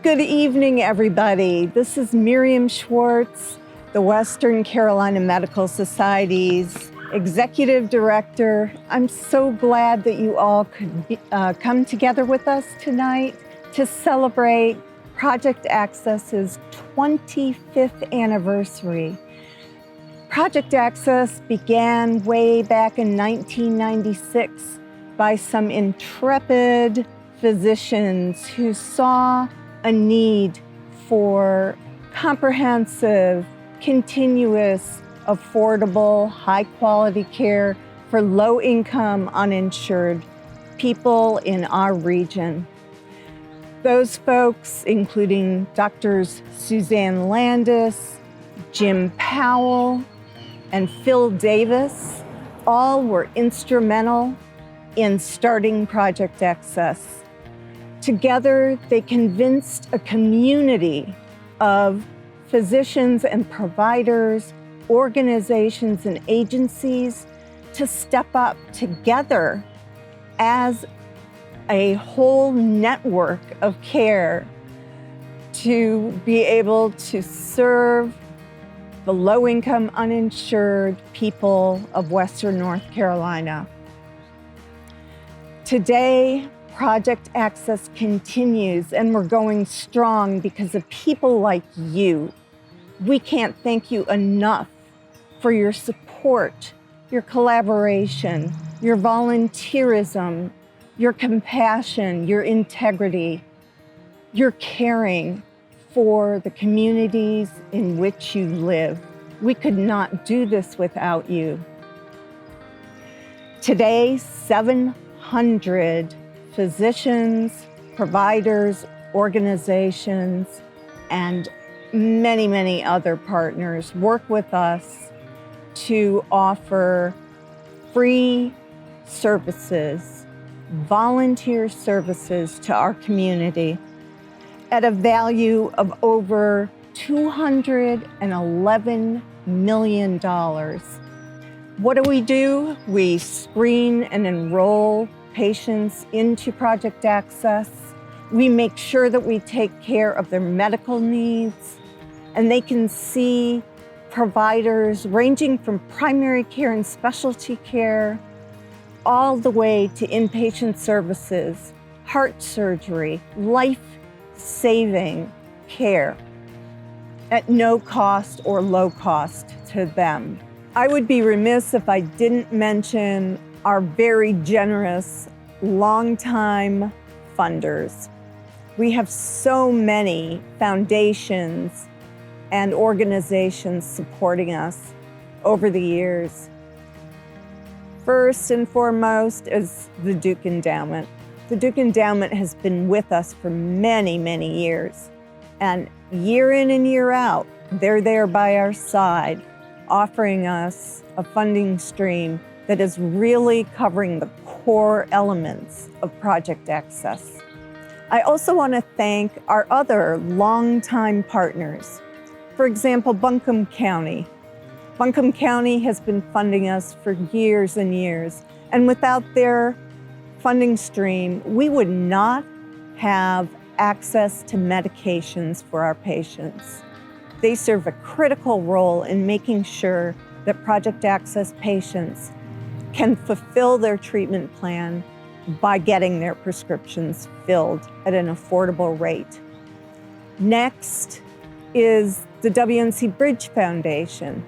Good evening, everybody. This is Miriam Schwartz, the Western Carolina Medical Society's Executive Director. I'm so glad that you all could come together with us tonight to celebrate Project Access's 25th anniversary. Project Access began way back in 1996 by some intrepid physicians who saw a need for comprehensive, continuous, affordable, high-quality care for low-income, uninsured people in our region. Those folks, including Doctors Suzanne Landis, Jim Powell, and Phil Davis, all were instrumental in starting Project Access. Together, they convinced a community of physicians and providers, organizations and agencies to step up together as a whole network of care to be able to serve the low-income, uninsured people of Western North Carolina. Today, Project Access continues, and we're going strong because of people like you. We can't thank you enough for your support, your collaboration, your volunteerism, your compassion, your integrity, your caring for the communities in which you live. We could not do this without you. Today, 700 physicians, providers, organizations, and many, many other partners work with us to offer free services, volunteer services to our community at a value of over $211 million. What do? We screen and enroll patients into Project Access. We make sure that we take care of their medical needs, and they can see providers ranging from primary care and specialty care all the way to inpatient services, heart surgery, life-saving care at no cost or low cost to them. I would be remiss if I didn't mention our very generous, longtime funders. We have so many foundations and organizations supporting us over the years. First and foremost is the Duke Endowment. The Duke Endowment has been with us for many, many years. And year in and year out, they're there by our side, offering us a funding stream that is really covering the core elements of Project Access. I also want to thank our other longtime partners. For example, Buncombe County. Buncombe County has been funding us for years and years, and without their funding stream, we would not have access to medications for our patients. They serve a critical role in making sure that Project Access patients can fulfill their treatment plan by getting their prescriptions filled at an affordable rate. Next is the WNC Bridge Foundation.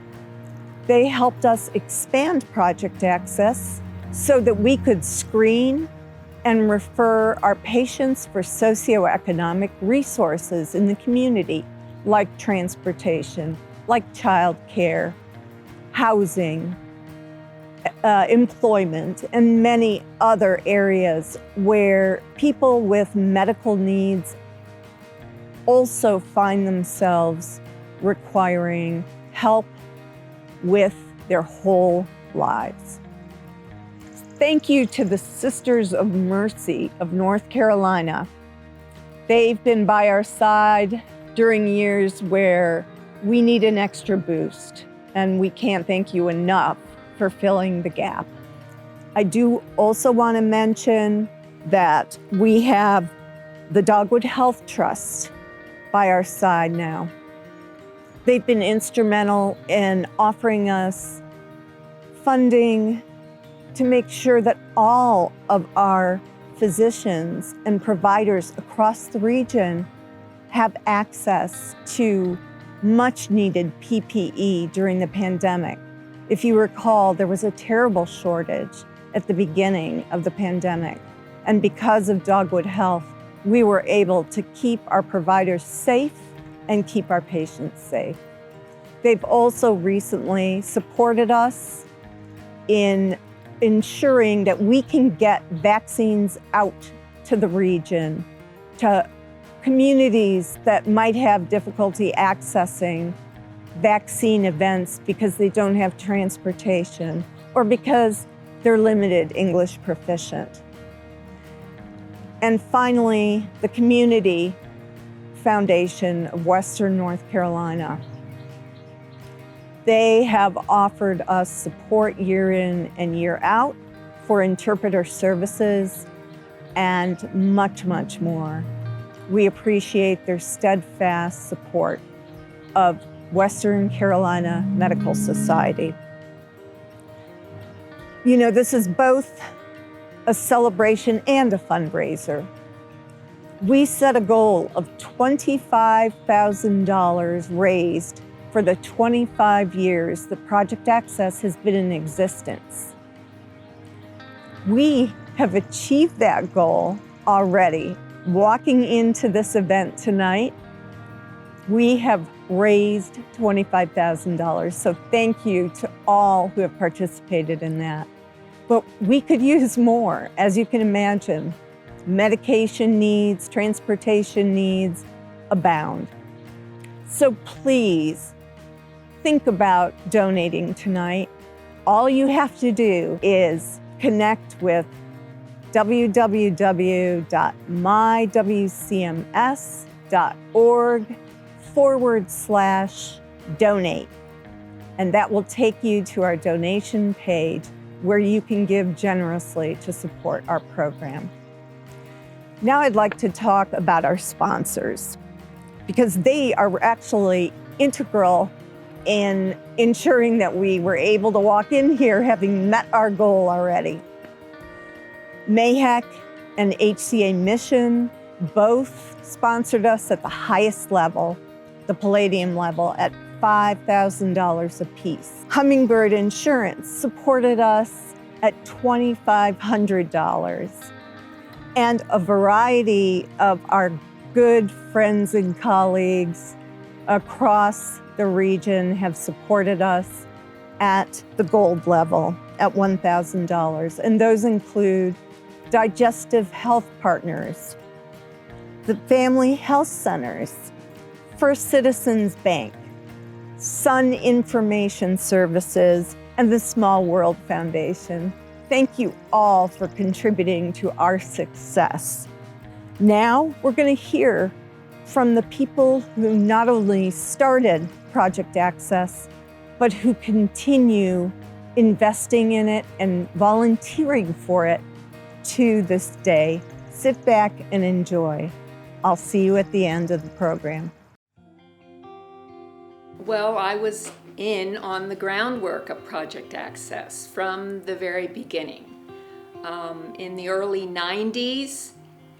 They helped us expand Project Access so that we could screen and refer our patients for socioeconomic resources in the community, like transportation, like childcare, housing, employment, and many other areas where people with medical needs also find themselves requiring help with their whole lives. Thank you to the Sisters of Mercy of North Carolina. They've been by our side during years where we need an extra boost, and we can't thank you enough for filling the gap. I do also want to mention that we have the Dogwood Health Trust by our side now. They've been instrumental in offering us funding to make sure that all of our physicians and providers across the region have access to much needed PPE during the pandemic. If you recall, there was a terrible shortage at the beginning of the pandemic. And because of Dogwood Health, we were able to keep our providers safe and keep our patients safe. They've also recently supported us in ensuring that we can get vaccines out to the region, to communities that might have difficulty accessing vaccine events because they don't have transportation or because they're limited English proficient. And finally, the Community Foundation of Western North Carolina. They have offered us support year in and year out for interpreter services and much, much more. We appreciate their steadfast support of Western Carolina Medical Society. You know, this is both a celebration and a fundraiser. We set a goal of $25,000 raised for the 25 years that Project Access has been in existence. We have achieved that goal already. Walking into this event tonight, we have raised $25,000. So thank you to all who have participated in that. But we could use more, as you can imagine. Medication needs, transportation needs abound. So please think about donating tonight. All you have to do is connect with www.mywcms.org/donate. And that will take you to our donation page where you can give generously to support our program. Now I'd like to talk about our sponsors, because they are actually integral in ensuring that we were able to walk in here having met our goal already. MAHEC and HCA Mission both sponsored us at the highest level, the Palladium level, at $5,000 apiece. Hummingbird Insurance supported us at $2,500. And a variety of our good friends and colleagues across the region have supported us at the gold level at $1,000. And those include Digestive Health Partners, the Family Health Centers, First Citizens Bank, Sun Information Services, and the Small World Foundation. Thank you all for contributing to our success. Now we're going to hear from the people who not only started Project Access, but who continue investing in it and volunteering for it to this day. Sit back and enjoy. I'll see you at the end of the program. Well, I was in on the groundwork of Project Access from the very beginning. In the early 90s,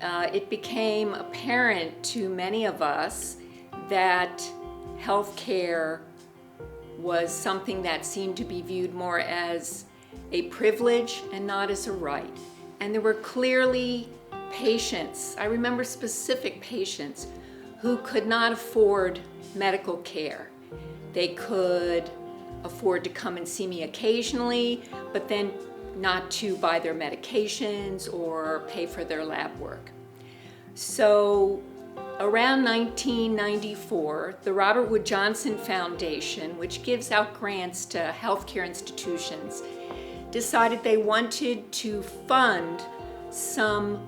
it became apparent to many of us that healthcare was something that seemed to be viewed more as a privilege and not as a right. And there were clearly patients, I remember specific patients, who could not afford medical care. They could afford to come and see me occasionally, but then not to buy their medications or pay for their lab work. So around 1994, the Robert Wood Johnson Foundation, which gives out grants to healthcare institutions, decided they wanted to fund some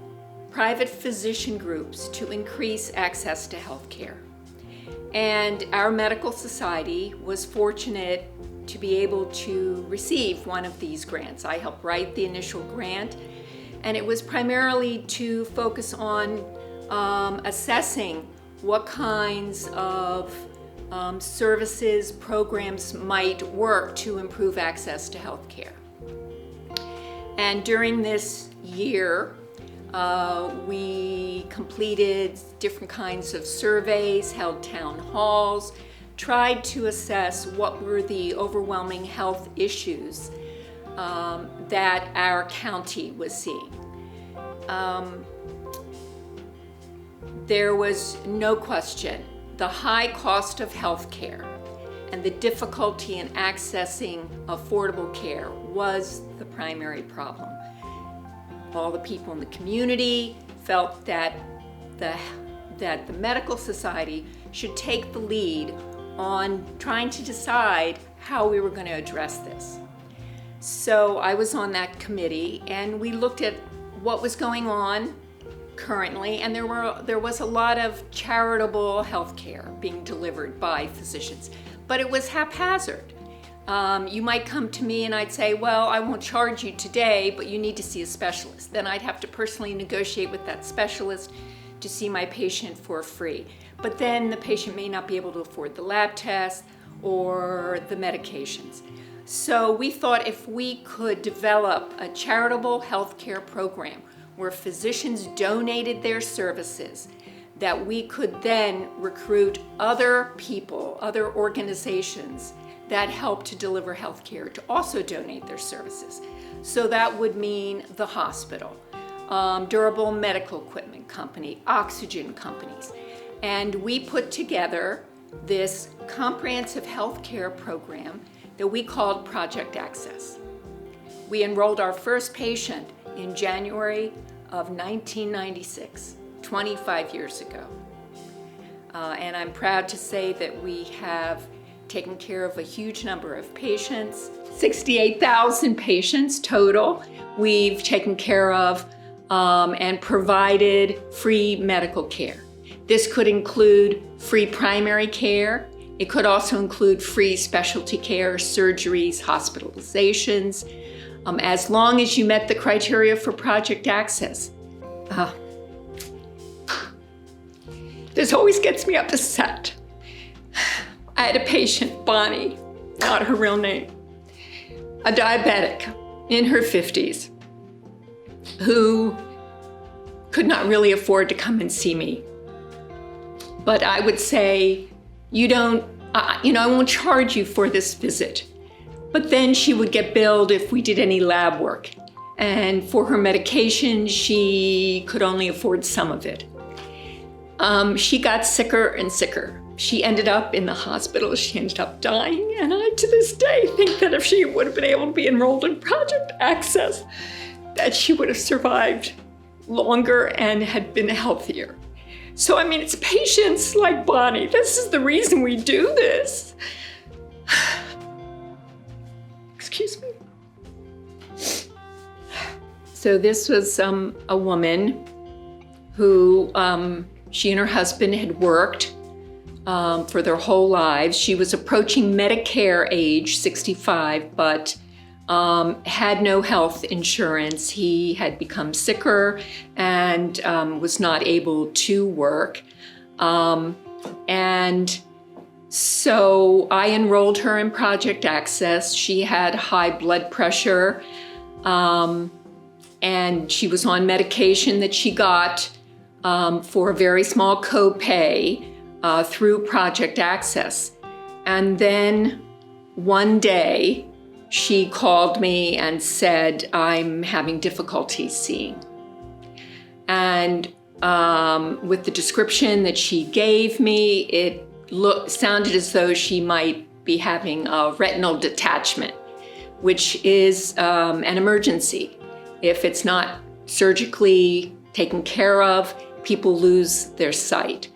private physician groups to increase access to healthcare. And our medical society was fortunate to be able to receive one of these grants. I helped write the initial grant, and it was primarily to focus on assessing what kinds of services, programs might work to improve access to health care. And during this year, we completed different kinds of surveys, held town halls, tried to assess what were the overwhelming health issues that our county was seeing. There was no question the high cost of health care and the difficulty in accessing affordable care was the primary problem. All the people in the community felt that the medical society should take the lead on trying to decide how we were going to address this. So I was on that committee, and we looked at what was going on currently, and there was a lot of charitable health care being delivered by physicians, but it was haphazard. You might come to me and I'd say, well, I won't charge you today, but you need to see a specialist. Then I'd have to personally negotiate with that specialist to see my patient for free. But then the patient may not be able to afford the lab tests or the medications. So we thought if we could develop a charitable healthcare program where physicians donated their services, that we could then recruit other people, other organizations that help to deliver healthcare to also donate their services. So that would mean the hospital, durable medical equipment company, oxygen companies. And we put together this comprehensive healthcare program that we called Project Access. We enrolled our first patient in January of 1996, 25 years ago. And I'm proud to say that we have taken care of a huge number of patients, 68,000 patients total. We've taken care of and provided free medical care. This could include free primary care. It could also include free specialty care, surgeries, hospitalizations, as long as you met the criteria for Project Access. This always gets me upset. I had a patient, Bonnie, not her real name, a diabetic in her 50s, who could not really afford to come and see me. But I would say, I won't charge you for this visit. But then she would get billed if we did any lab work. And for her medication, she could only afford some of it. She got sicker and sicker. She ended up in the hospital. She ended up dying. And I, to this day, think that if she would have been able to be enrolled in Project Access, that she would have survived longer and had been healthier. So, it's patients like Bonnie. This is the reason we do this. Excuse me. So this was a woman who, she and her husband had worked for their whole lives. She was approaching Medicare age, 65, but had no health insurance. He had become sicker and was not able to work. And so I enrolled her in Project Access. She had high blood pressure, and she was on medication that she got for a very small copay through Project Access. And then one day, she called me and said, I'm having difficulty seeing. And with the description that she gave me, it sounded as though she might be having a retinal detachment, which is an emergency. If it's not surgically taken care of, people lose their sight.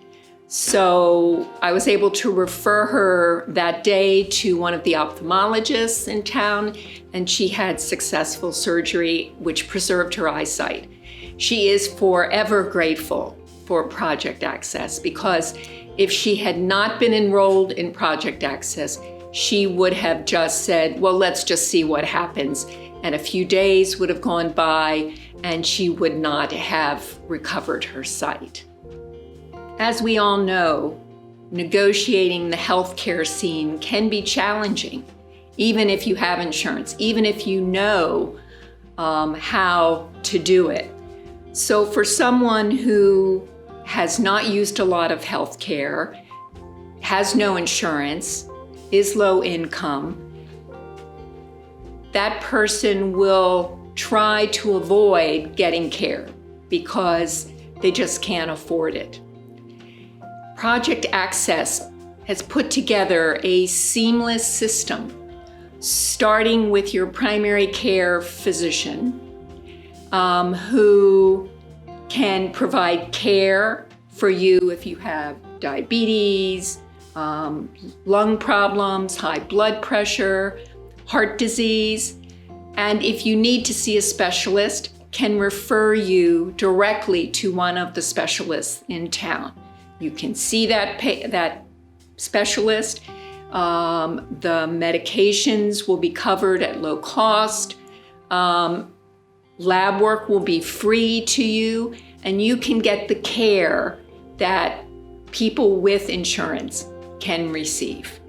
So I was able to refer her that day to one of the ophthalmologists in town, and she had successful surgery, which preserved her eyesight. She is forever grateful for Project Access, because if she had not been enrolled in Project Access, she would have just said, well, let's just see what happens. And a few days would have gone by, and she would not have recovered her sight. As we all know, negotiating the healthcare scene can be challenging, even if you have insurance, even if you know how to do it. So for someone who has not used a lot of healthcare, has no insurance, is low income, that person will try to avoid getting care because they just can't afford it. Project Access has put together a seamless system, starting with your primary care physician, who can provide care for you if you have diabetes, lung problems, high blood pressure, heart disease, and if you need to see a specialist, can refer you directly to one of the specialists in town. You can see that specialist. The medications will be covered at low cost. Lab work will be free to you, and you can get the care that people with insurance can receive.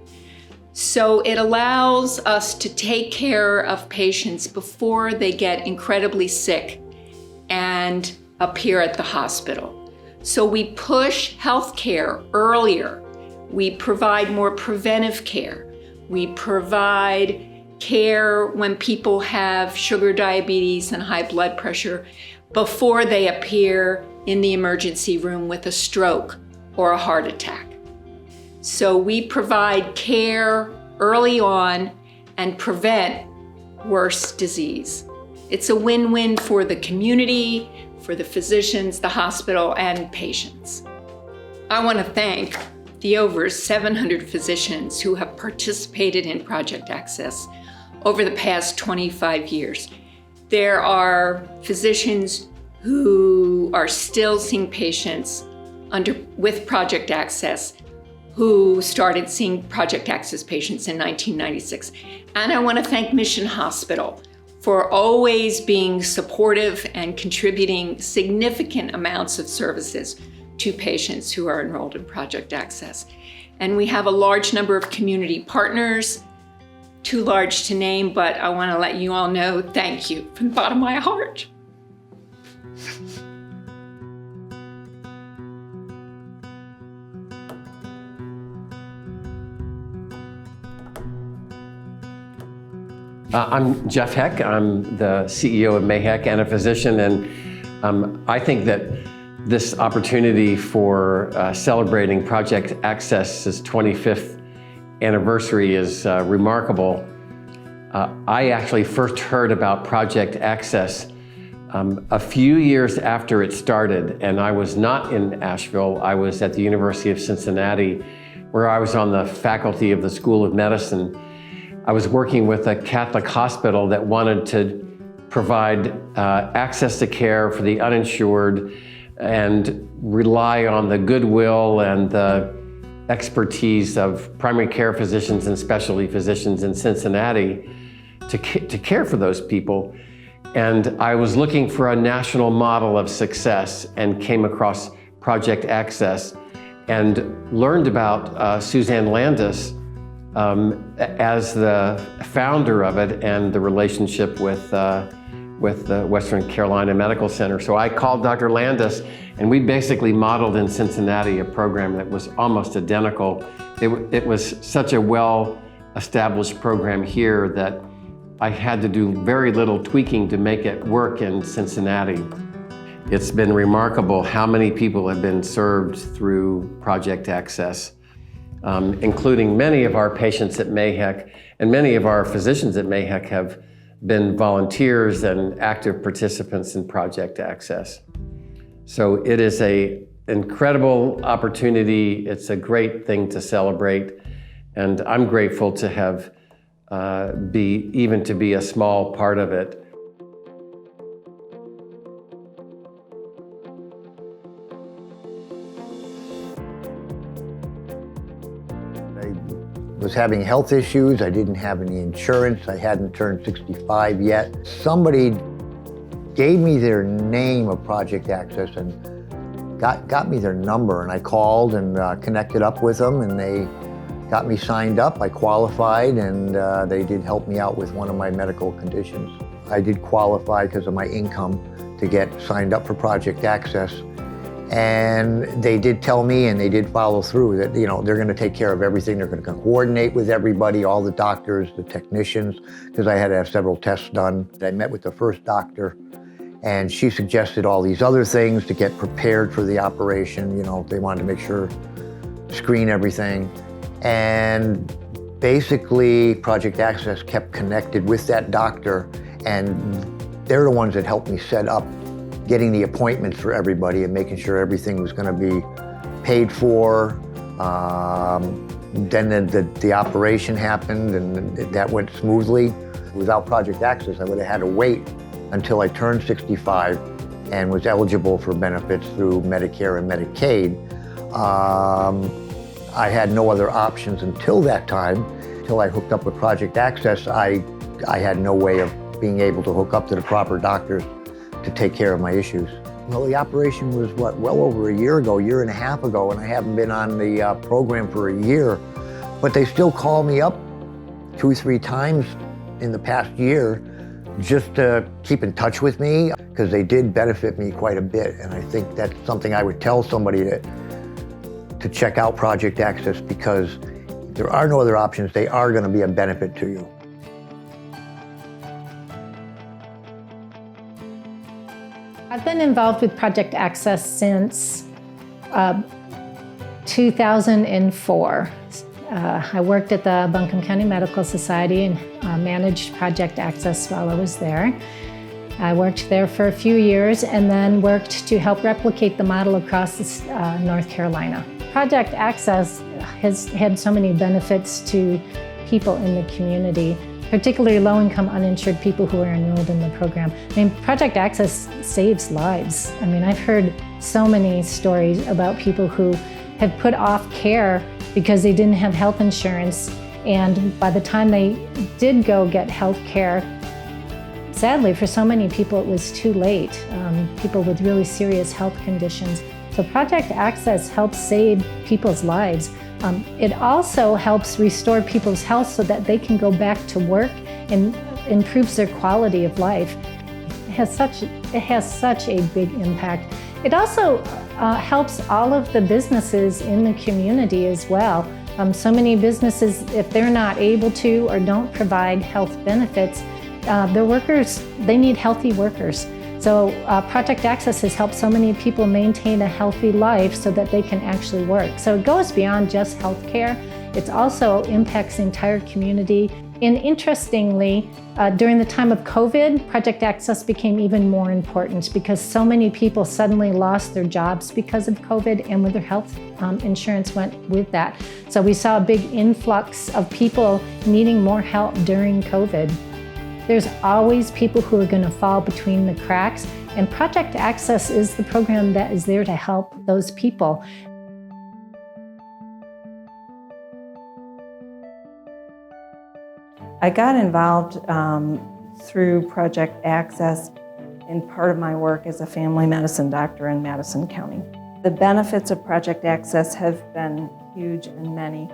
So it allows us to take care of patients before they get incredibly sick and appear at the hospital. So we push healthcare earlier. We provide more preventive care. We provide care when people have sugar diabetes and high blood pressure before they appear in the emergency room with a stroke or a heart attack. So we provide care early on and prevent worse disease. It's a win-win for the community, for the physicians, the hospital, and patients. I want to thank the over 700 physicians who have participated in Project Access over the past 25 years. There are physicians who are still seeing patients with Project Access, who started seeing Project Access patients in 1996. And I want to thank Mission Hospital for always being supportive and contributing significant amounts of services to patients who are enrolled in Project Access. And we have a large number of community partners, too large to name, but I want to let you all know thank you from the bottom of my heart. I'm Jeff Heck. I'm the CEO of Mayheck and a physician, and I think that this opportunity for celebrating Project Access's 25th anniversary is remarkable. I actually first heard about Project Access a few years after it started, and I was not in Asheville. I was at the University of Cincinnati, where I was on the faculty of the School of Medicine. I was working with a Catholic hospital that wanted to provide access to care for the uninsured and rely on the goodwill and the expertise of primary care physicians and specialty physicians in Cincinnati to care for those people. And I was looking for a national model of success and came across Project Access and learned about Suzanne Landis as the founder of it and the relationship with the Western Carolina Medical Center. So I called Dr. Landis, and we basically modeled in Cincinnati a program that was almost identical. It was such a well-established program here that I had to do very little tweaking to make it work in Cincinnati. It's been remarkable how many people have been served through Project Access, including many of our patients at Mayheck, and many of our physicians at Mayheck have been volunteers and active participants in Project Access. So it is an incredible opportunity. It's a great thing to celebrate, and I'm grateful to have be a small part of it. I was having health issues. I didn't have any insurance. I hadn't turned 65 yet. Somebody gave me their name of Project Access, and got me their number, and I called and connected up with them, and they got me signed up. I qualified, and they did help me out with one of my medical conditions. I did qualify because of my income to get signed up for Project Access. And they did tell me, and they did follow through, that they're going to take care of everything. They're going to coordinate with everybody, all the doctors, the technicians, because I had to have several tests done. I met with the first doctor, and she suggested all these other things to get prepared for the operation. They wanted to make sure, screen everything. And basically, Project Access kept connected with that doctor, and they're the ones that helped me set up getting the appointments for everybody and making sure everything was going to be paid for. Then the operation happened, and that went smoothly. Without Project Access, I would have had to wait until I turned 65 and was eligible for benefits through Medicare and Medicaid. I had no other options until that time. Until I hooked up with Project Access, I had no way of being able to hook up to the proper doctors to take care of my issues. Well, the operation was, well over a year and a half ago, and I haven't been on the program for a year. But they still call me up 2 or 3 times in the past year just to keep in touch with me, because they did benefit me quite a bit. And I think that's something I would tell somebody to check out Project Access, because there are no other options. They are going to be a benefit to you. I've been involved with Project Access since 2004. I worked at the Buncombe County Medical Society and managed Project Access while I was there. I worked there for a few years and then worked to help replicate the model across North Carolina. Project Access has had so many benefits to people in the community, particularly low-income uninsured people who are enrolled in the program. Project Access saves lives. I've heard so many stories about people who have put off care because they didn't have health insurance, and by the time they did go get health care, sadly for so many people it was too late, people with really serious health conditions. So Project Access helps save people's lives. It also helps restore people's health so that they can go back to work and improves their quality of life. It has such a big impact. It also helps all of the businesses in the community as well. So many businesses, if they're not able to or don't provide health benefits, their workers, they need healthy workers. So Project Access has helped so many people maintain a healthy life so that they can actually work. So it goes beyond just healthcare. It also impacts the entire community. And interestingly, during the time of COVID, Project Access became even more important because so many people suddenly lost their jobs because of COVID, and with their health insurance went with that. So we saw a big influx of people needing more help during COVID. There's always people who are going to fall between the cracks, and Project Access is the program that is there to help those people. I got involved through Project Access in part of my work as a family medicine doctor in Madison County. The benefits of Project Access have been huge and many.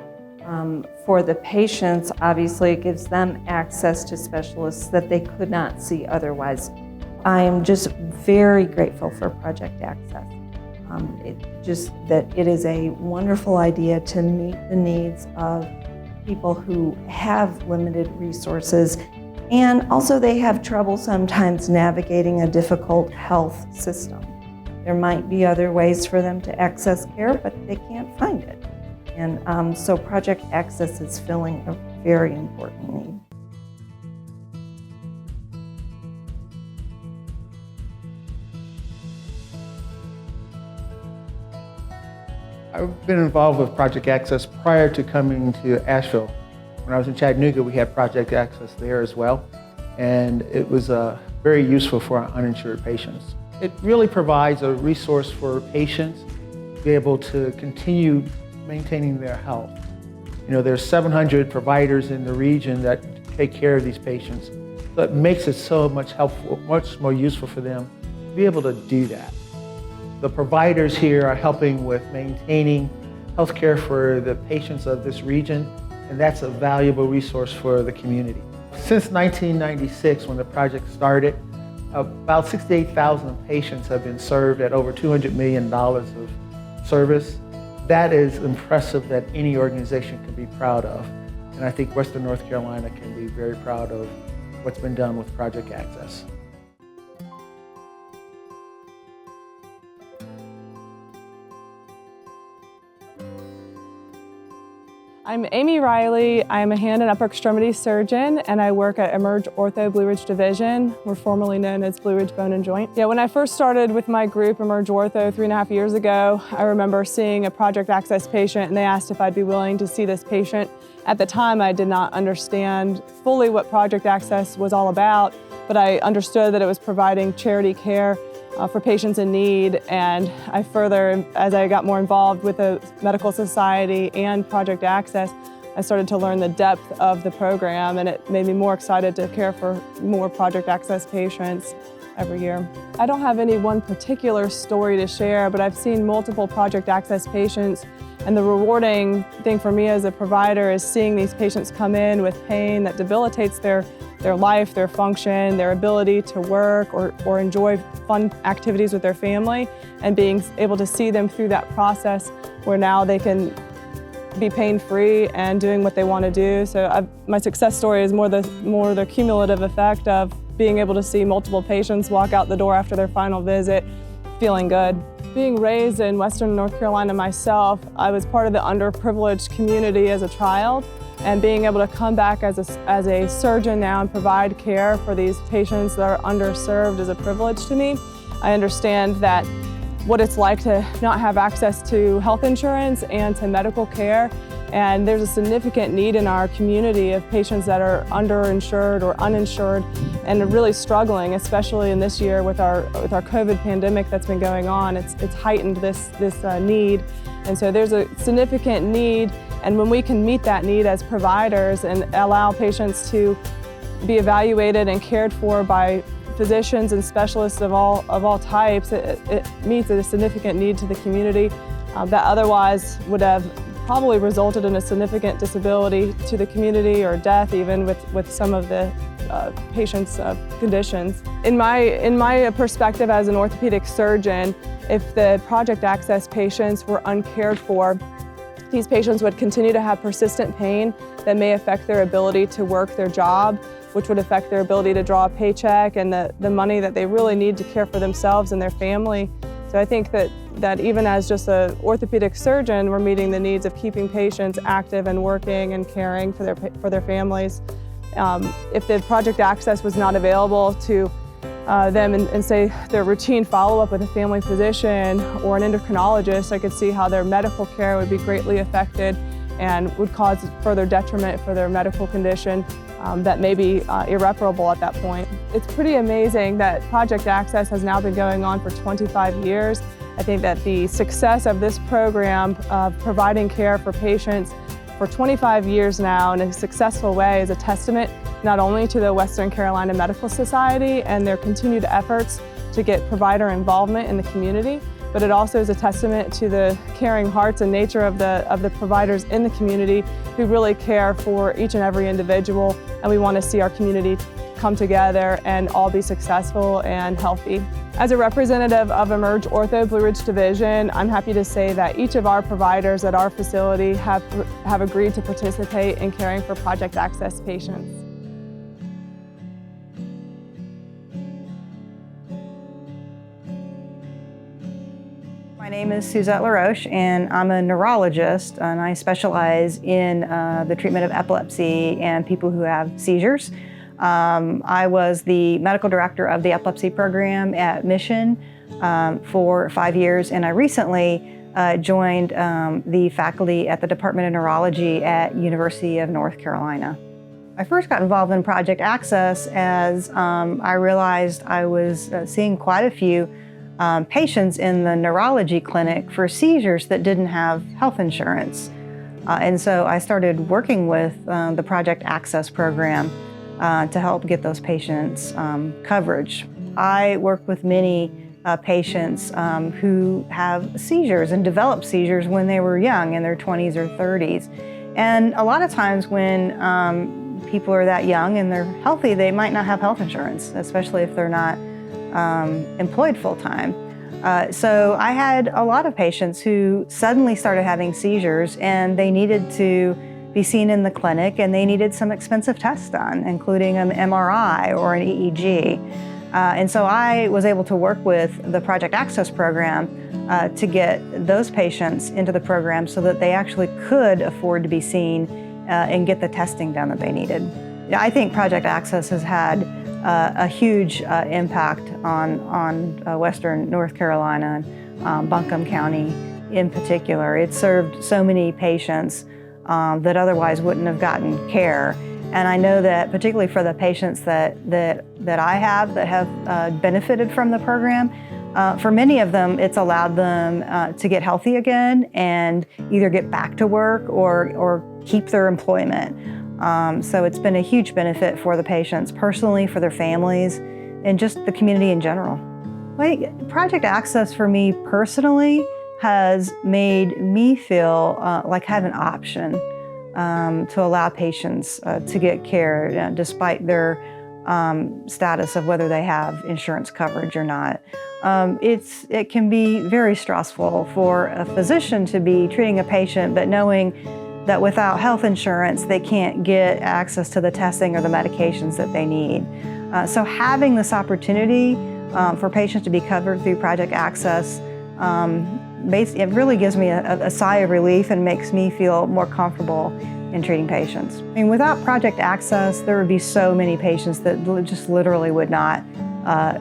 For the patients, obviously, it gives them access to specialists that they could not see otherwise. I am just very grateful for Project Access. It is a wonderful idea to meet the needs of people who have limited resources, and also they have trouble sometimes navigating a difficult health system. There might be other ways for them to access care, but they can't find it. And so Project Access is filling a very important need. I've been involved with Project Access prior to coming to Asheville. When I was in Chattanooga, we had Project Access there as well, and it was very useful for our uninsured patients. It really provides a resource for patients to be able to continue maintaining their health. There's 700 providers in the region that take care of these patients, so it makes it so much helpful, much more useful for them to be able to do that. The providers here are helping with maintaining healthcare for the patients of this region, and that's a valuable resource for the community. Since 1996, when the project started, about 68,000 patients have been served at over $200 million of service. That is impressive that any organization can be proud of. And I think Western North Carolina can be very proud of what's been done with Project Access. I'm Amy Riley. I'm a hand and upper extremity surgeon, and I work at Emerge Ortho Blue Ridge Division. We're formerly known as Blue Ridge Bone and Joint. Yeah, when I first started with my group, Emerge Ortho, 3.5 years ago, I remember seeing a Project Access patient, and they asked if I'd be willing to see this patient. At the time, I did not understand fully what Project Access was all about, but I understood that it was providing charity care for patients in need, and I further, as I got more involved with the Medical Society and Project Access, I started to learn the depth of the program, and it made me more excited to care for more Project Access patients every year. I don't have any one particular story to share, but I've seen multiple Project Access patients, and the rewarding thing for me as a provider is seeing these patients come in with pain that debilitates their life, their function, their ability to work or enjoy fun activities with their family, and being able to see them through that process where now they can be pain-free and doing what they want to do. So my success story is more the cumulative effect of being able to see multiple patients walk out the door after their final visit feeling good. Being raised in Western North Carolina myself, I was part of the underprivileged community as a child, and being able to come back as a surgeon now and provide care for these patients that are underserved is a privilege to me. I understand that what it's like to not have access to health insurance and to medical care, and there's a significant need in our community of patients that are underinsured or uninsured and are really struggling, especially in this year with our COVID pandemic that's been going on. It's heightened this need, and so there's a significant need. And when we can meet that need as providers and allow patients to be evaluated and cared for by physicians and specialists of all types, it meets a significant need to the community that otherwise would have probably resulted in a significant disability to the community or death even with some of the patients' conditions. In my perspective as an orthopedic surgeon, if the Project Access patients were uncared for, these patients would continue to have persistent pain that may affect their ability to work their job, which would affect their ability to draw a paycheck and the money that they really need to care for themselves and their family. So I think that even as just an orthopedic surgeon, we're meeting the needs of keeping patients active and working and caring for their families. If the Project Access was not available to them and say their routine follow-up with a family physician or an endocrinologist, I could see how their medical care would be greatly affected and would cause further detriment for their medical condition that may be irreparable at that point. It's pretty amazing that Project Access has now been going on for 25 years. I think that the success of this program of providing care for patients for 25 years now in a successful way is a testament not only to the Western Carolina Medical Society and their continued efforts to get provider involvement in the community, but it also is a testament to the caring hearts and nature of the providers in the community who really care for each and every individual, and we want to see our community come together and all be successful and healthy. As a representative of Emerge Ortho Blue Ridge Division, I'm happy to say that each of our providers at our facility have agreed to participate in caring for Project Access patients. My name is Suzanne Landis, and I'm a neurologist, and I specialize in the treatment of epilepsy and people who have seizures. I was the medical director of the epilepsy program at Mission for 5 years, and I recently joined the faculty at the Department of Neurology at University of North Carolina. I first got involved in Project Access as I realized I was seeing quite a few patients in the neurology clinic for seizures that didn't have health insurance. And so I started working with the Project Access program to help get those patients coverage. I work with many patients who have seizures and develop seizures when they were young, in their 20s or 30s. And a lot of times when people are that young and they're healthy, they might not have health insurance, especially if they're not employed full-time. So I had a lot of patients who suddenly started having seizures, and they needed to be seen in the clinic, and they needed some expensive tests done, including an MRI or an EEG. And so I was able to work with the Project Access program to get those patients into the program so that they actually could afford to be seen and get the testing done that they needed. I think Project Access has had a huge impact on Western North Carolina and Buncombe County in particular. It served so many patients that otherwise wouldn't have gotten care. And I know that particularly for the patients that I have that have benefited from the program, for many of them, it's allowed them to get healthy again and either get back to work or keep their employment. So it's been a huge benefit for the patients personally, for their families, and just the community in general. Project Access for me personally has made me feel like I have an option to allow patients to get care despite their status of whether they have insurance coverage or not. It can be very stressful for a physician to be treating a patient but knowing that without health insurance they can't get access to the testing or the medications that they need. So having this opportunity for patients to be covered through Project Access, it really gives me a sigh of relief and makes me feel more comfortable in treating patients. I mean, without Project Access, there would be so many patients that just literally would not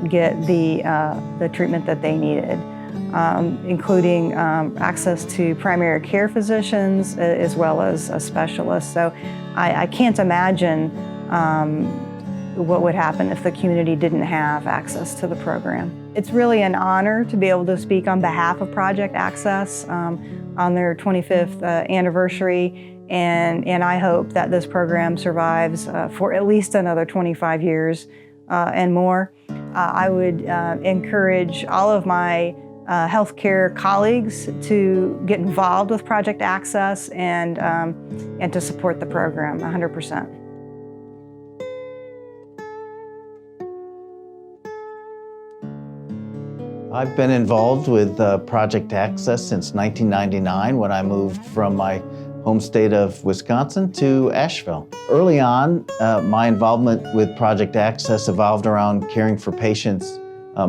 get the treatment that they needed, including access to primary care physicians as well as a specialist. So I can't imagine what would happen if the community didn't have access to the program. It's really an honor to be able to speak on behalf of Project Access on their 25th anniversary, and I hope that this program survives for at least another 25 years and more. I would encourage all of my healthcare colleagues to get involved with Project Access and to support the program 100%. I've been involved with Project Access since 1999 when I moved from my home state of Wisconsin to Asheville. Early on, my involvement with Project Access evolved around caring for patients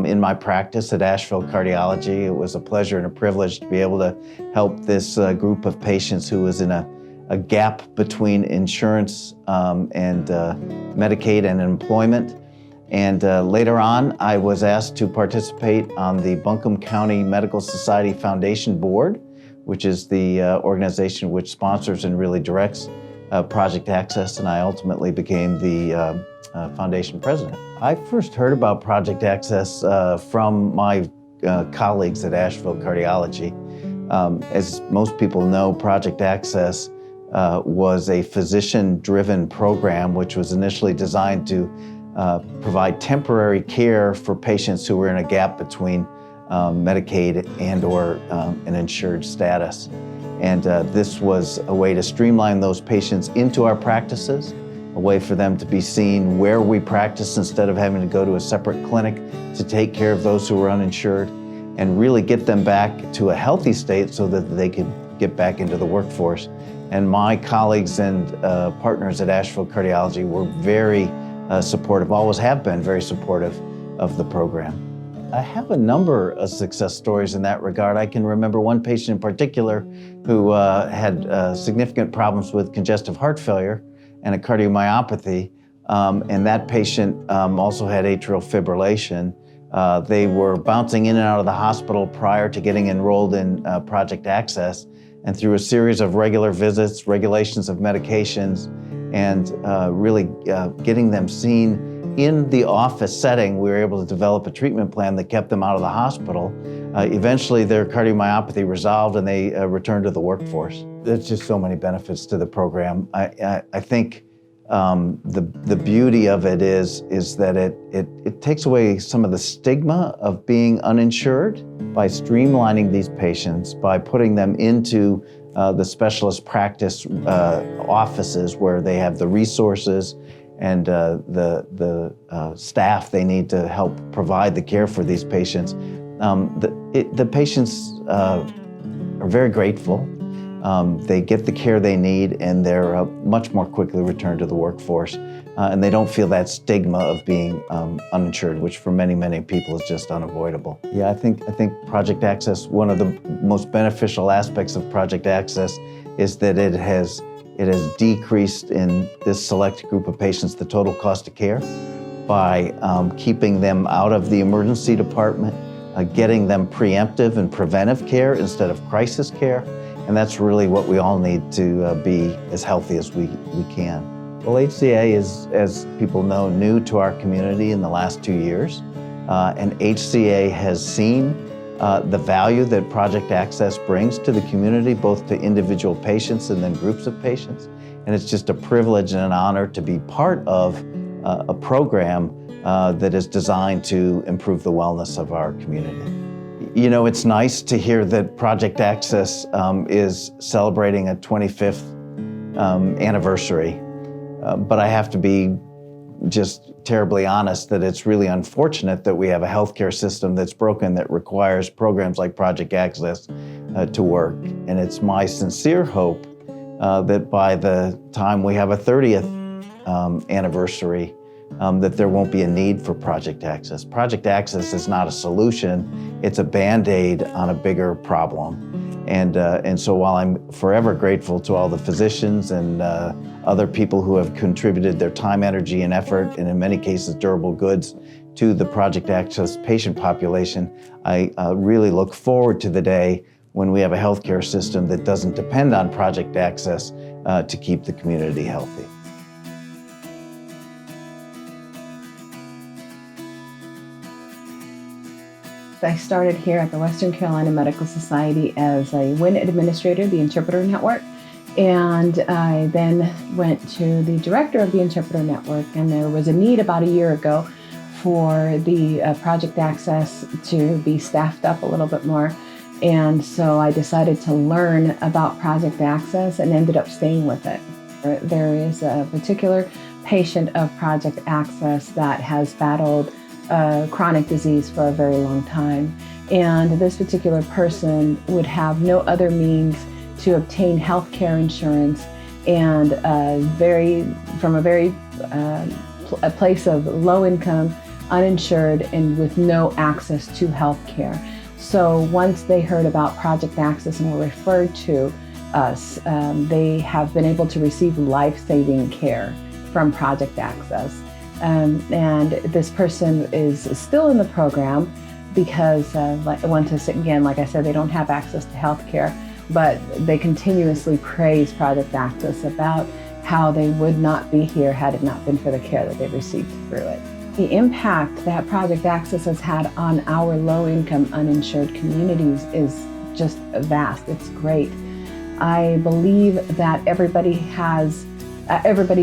in my practice at Asheville Cardiology. It was a pleasure and a privilege to be able to help this group of patients who was in a gap between insurance and Medicaid and employment. And later on, I was asked to participate on the Buncombe County Medical Society Foundation Board, which is the organization which sponsors and really directs Project Access, and I ultimately became the foundation president. I first heard about Project Access from my colleagues at Asheville Cardiology. As most people know, Project Access was a physician-driven program which was initially designed to provide temporary care for patients who were in a gap between Medicaid and or an insured status. And this was a way to streamline those patients into our practices, a way for them to be seen where we practice instead of having to go to a separate clinic to take care of those who were uninsured, and really get them back to a healthy state so that they could get back into the workforce. And my colleagues and partners at Asheville Cardiology were very supportive, always have been very supportive of the program. I have a number of success stories in that regard. I can remember one patient in particular who had significant problems with congestive heart failure and a cardiomyopathy, and that patient also had atrial fibrillation. They were bouncing in and out of the hospital prior to getting enrolled in Project Access, and through a series of regular visits, regulations of medications, and really getting them seen in the office setting, we were able to develop a treatment plan that kept them out of the hospital. Eventually, their cardiomyopathy resolved and they returned to the workforce. There's just so many benefits to the program. I think the beauty of it is that it takes away some of the stigma of being uninsured by streamlining these patients, by putting them into the specialist practice offices where they have the resources and the staff they need to help provide the care for these patients. The patients are very grateful. They get the care they need, and they're much more quickly returned to the workforce. And they don't feel that stigma of being uninsured, which for many, many people is just unavoidable. Yeah, I think Project Access, one of the most beneficial aspects of Project Access is that it has decreased in this select group of patients the total cost of care by keeping them out of the emergency department, getting them preemptive and preventive care instead of crisis care. And that's really what we all need to be as healthy as we can. Well, HCA is, as people know, new to our community in the last 2 years. And HCA has seen the value that Project Access brings to the community, both to individual patients and then groups of patients. And it's just a privilege and an honor to be part of a program that is designed to improve the wellness of our community. You know, it's nice to hear that Project Access is celebrating a 25th anniversary, but I have to be just terribly honest that it's really unfortunate that we have a healthcare system that's broken that requires programs like Project Access to work. And it's my sincere hope that by the time we have a 30th anniversary, that there won't be a need for Project Access. Project Access is not a solution, it's a Band-Aid on a bigger problem. And so while I'm forever grateful to all the physicians and other people who have contributed their time, energy, and effort, and in many cases durable goods, to the Project Access patient population, I really look forward to the day when we have a healthcare system that doesn't depend on Project Access to keep the community healthy. I started here at the Western Carolina Medical Society as a WIN administrator, the Interpreter Network, and I then went to the director of the Interpreter Network, and there was a need about a year ago for the Project Access to be staffed up a little bit more, and so I decided to learn about Project Access and ended up staying with it. There is a particular patient of Project Access that has battled chronic disease for a very long time. And this particular person would have no other means to obtain health care insurance, and from a place of low income, uninsured, and with no access to health care. So once they heard about Project Access and were referred to us, they have been able to receive life-saving care from Project Access. And this person is still in the program because, again, like I said, they don't have access to health care, but they continuously praise Project Access about how they would not be here had it not been for the care that they received through it. The impact that Project Access has had on our low-income, uninsured communities is just vast. It's great. I believe that everybody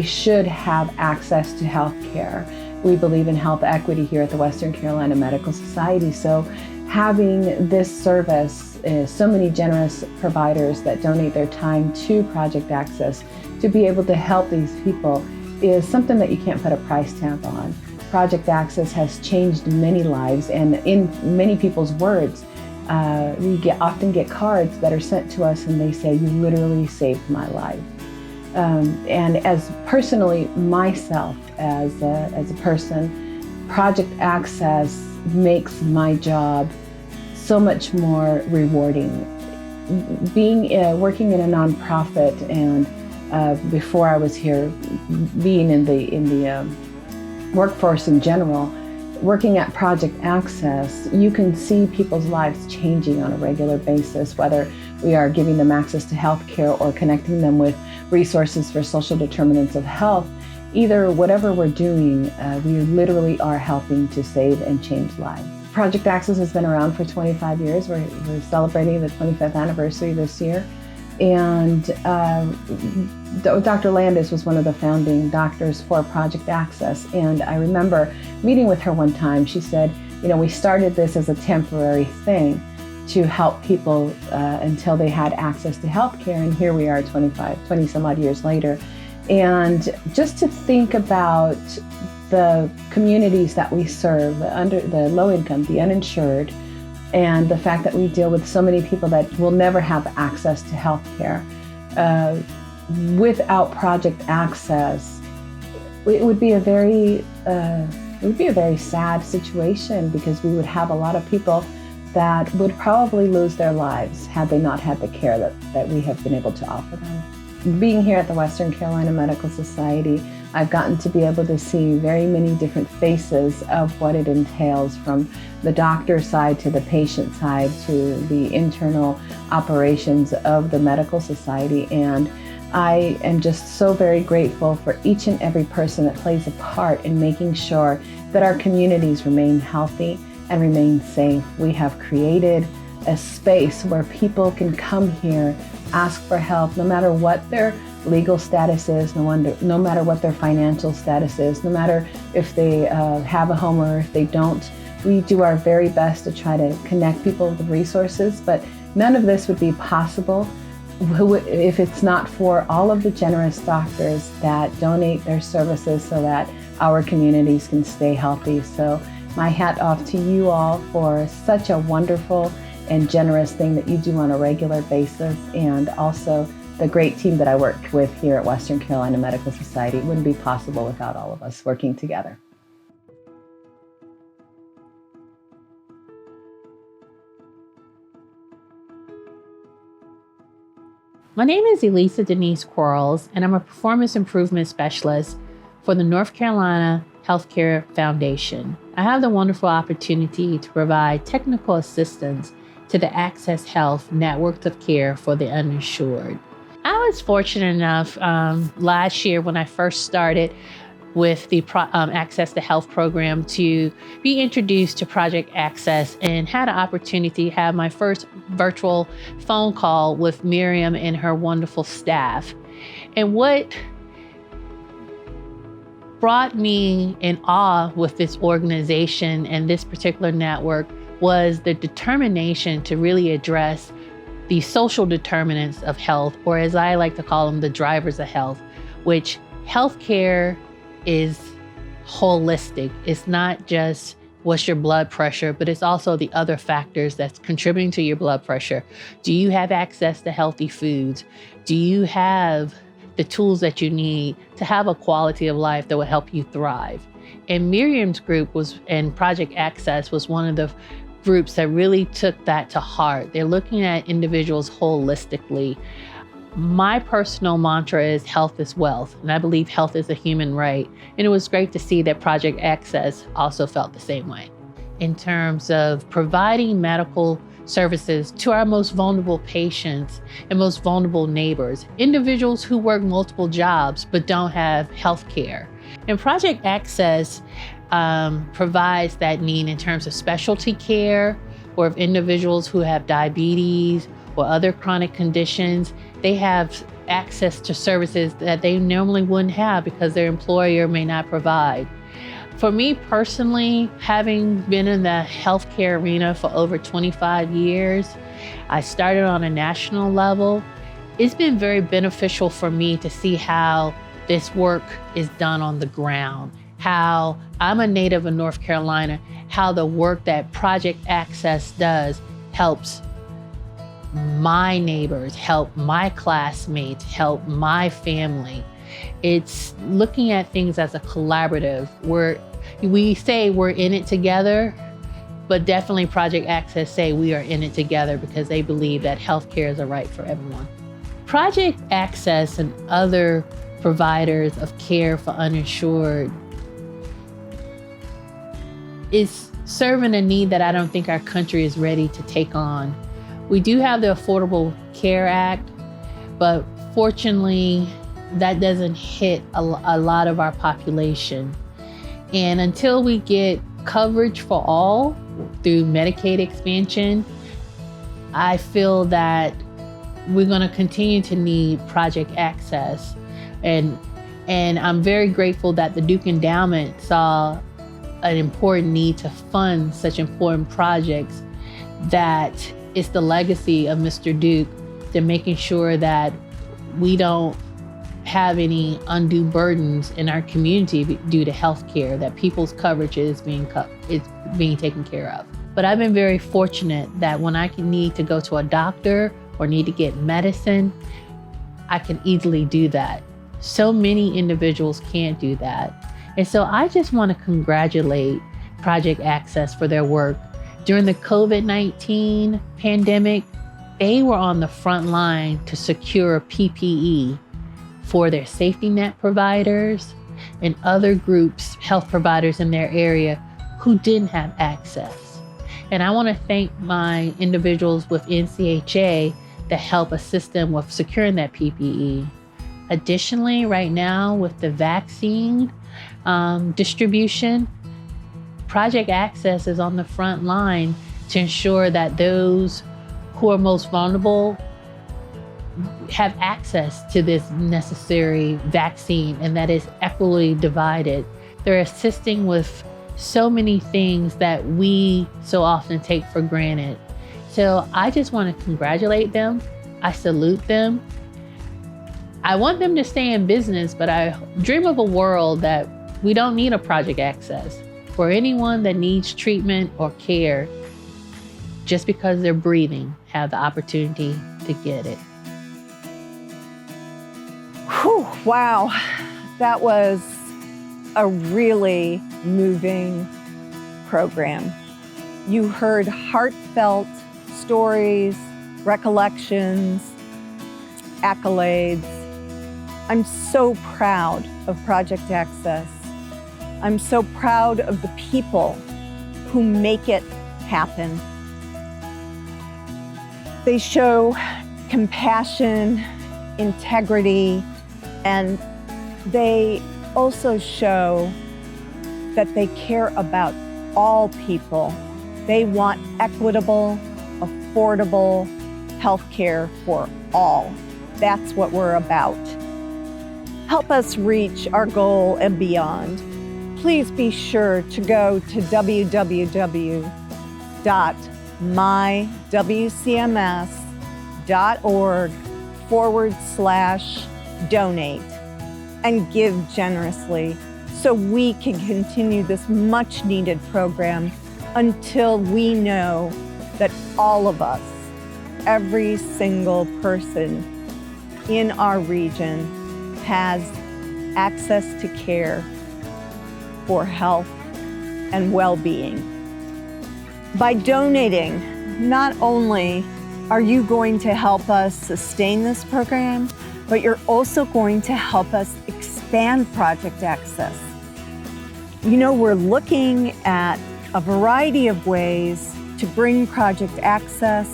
should have access to health care. We believe in health equity here at the Western Carolina Medical Society, so having this service, so many generous providers that donate their time to Project Access to be able to help these people is something that you can't put a price tag on. Project Access has changed many lives, and in many people's words, we often get cards that are sent to us and they say, "You literally saved my life." And as personally, myself as a person, Project Access makes my job so much more rewarding. Working in a nonprofit, and before I was here, being in the workforce in general, working at Project Access, you can see people's lives changing on a regular basis, whether we are giving them access to health care or connecting them with resources for social determinants of health. Either whatever we're doing, we literally are helping to save and change lives. Project Access has been around for 25 years. We're celebrating the 25th anniversary this year. And Dr. Landis was one of the founding doctors for Project Access. And I remember meeting with her one time. She said, we started this as a temporary thing to help people until they had access to healthcare. And here we are 20 some odd years later. And just to think about the communities that we serve, the low income, the uninsured, and the fact that we deal with so many people that will never have access to health care. Without Project Access, it would be a very sad situation, because we would have a lot of people that would probably lose their lives had they not had the care that we have been able to offer them. Being here at the Western Carolina Medical Society, I've gotten to be able to see very many different faces of what it entails, from the doctor side to the patient side to the internal operations of the medical society. And I am just so very grateful for each and every person that plays a part in making sure that our communities remain healthy and remain safe. We have created a space where people can come here, ask for help, no matter what their legal status is, no matter what their financial status is, no matter if they have a home or if they don't. We do our very best to try to connect people with resources, but none of this would be possible if it's not for all of the generous doctors that donate their services so that our communities can stay healthy. So my hat off to you all for such a wonderful and generous thing that you do on a regular basis, and also the great team that I work with here at Western Carolina Medical Society. It wouldn't be possible without all of us working together. My name is Elisa Denise Quarles, and I'm a performance improvement specialist for the North Carolina Healthcare Foundation. I have the wonderful opportunity to provide technical assistance to the Access Health network of care for the uninsured. I was fortunate enough last year when I first started with the Access to Health program to be introduced to Project Access, and had an opportunity to have my first virtual phone call with Miriam and her wonderful staff. And what brought me in awe with this organization and this particular network was the determination to really address the social determinants of health, or as I like to call them, the drivers of health, which healthcare is holistic. It's not just what's your blood pressure, but it's also the other factors that's contributing to your blood pressure. Do you have access to healthy foods? Do you have the tools that you need to have a quality of life that will help you thrive? And Miriam's group and Project Access was one of the groups that really took that to heart. They're looking at individuals holistically. My personal mantra is health is wealth, and I believe health is a human right. And it was great to see that Project Access also felt the same way in terms of providing medical services to our most vulnerable patients and most vulnerable neighbors, individuals who work multiple jobs but don't have health care. And Project Access provides that need in terms of specialty care, or if individuals who have diabetes or other chronic conditions, they have access to services that they normally wouldn't have because their employer may not provide. For me personally, having been in the healthcare arena for over 25 years, I started on a national level. It's been very beneficial for me to see how this work is done on the ground, how I'm a native of North Carolina, how the work that Project Access does helps my neighbors, help my classmates, help my family. It's looking at things as a collaborative where we say we're in it together, but definitely Project Access say we are in it together because they believe that healthcare is a right for everyone. Project Access and other providers of care for uninsured is serving a need that I don't think our country is ready to take on. We do have the Affordable Care Act, but fortunately, that doesn't hit a lot of our population. And until we get coverage for all through Medicaid expansion, I feel that we're going to continue to need project access. And I'm very grateful that the Duke Endowment saw an important need to fund such important projects. That is the legacy of Mr. Duke, to making sure that we don't have any undue burdens in our community due to healthcare, that people's coverage is being taken care of. But I've been very fortunate that when I need to go to a doctor or need to get medicine, I can easily do that. So many individuals can't do that. And so I just want to congratulate Project Access for their work. During the COVID-19 pandemic, they were on the front line to secure PPE for their safety net providers and other groups, health providers in their area who didn't have access. And I want to thank my individuals within CHA that help assist them with securing that PPE. Additionally, right now with the vaccine distribution, Project Access is on the front line to ensure that those who are most vulnerable have access to this necessary vaccine and that is equitably divided. They're assisting with so many things that we so often take for granted. So I just want to congratulate them. I salute them. I want them to stay in business, but I dream of a world that we don't need a Project Access. For anyone that needs treatment or care, just because they're breathing, have the opportunity to get it. Whew, wow, that was a really moving program. You heard heartfelt stories, recollections, accolades. I'm so proud of Project Access. I'm so proud of the people who make it happen. They show compassion, integrity, and they also show that they care about all people. They want equitable, affordable health care for all. That's what we're about. Help us reach our goal and beyond. Please be sure to go to www.mywcms.org/donate and give generously so we can continue this much needed program until we know that all of us, every single person in our region, has access to care for health and well-being. By donating, not only are you going to help us sustain this program, but you're also going to help us expand Project Access. You know, we're looking at a variety of ways to bring Project Access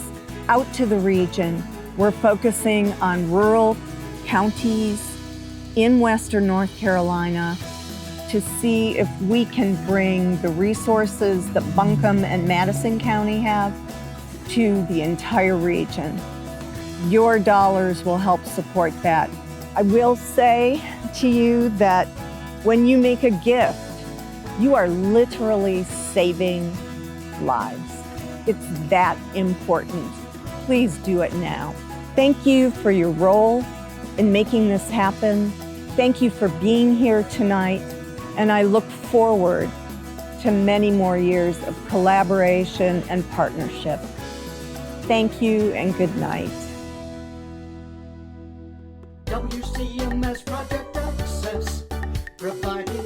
out to the region. We're focusing on rural counties in Western North Carolina to see if we can bring the resources that Buncombe and Madison County have to the entire region. Your dollars will help support that. I will say to you that when you make a gift, you are literally saving lives. It's that important. Please do it now. Thank you for your role in making this happen. Thank you for being here tonight. And I look forward to many more years of collaboration and partnership. Thank you and good night. WCMS Project Access, providing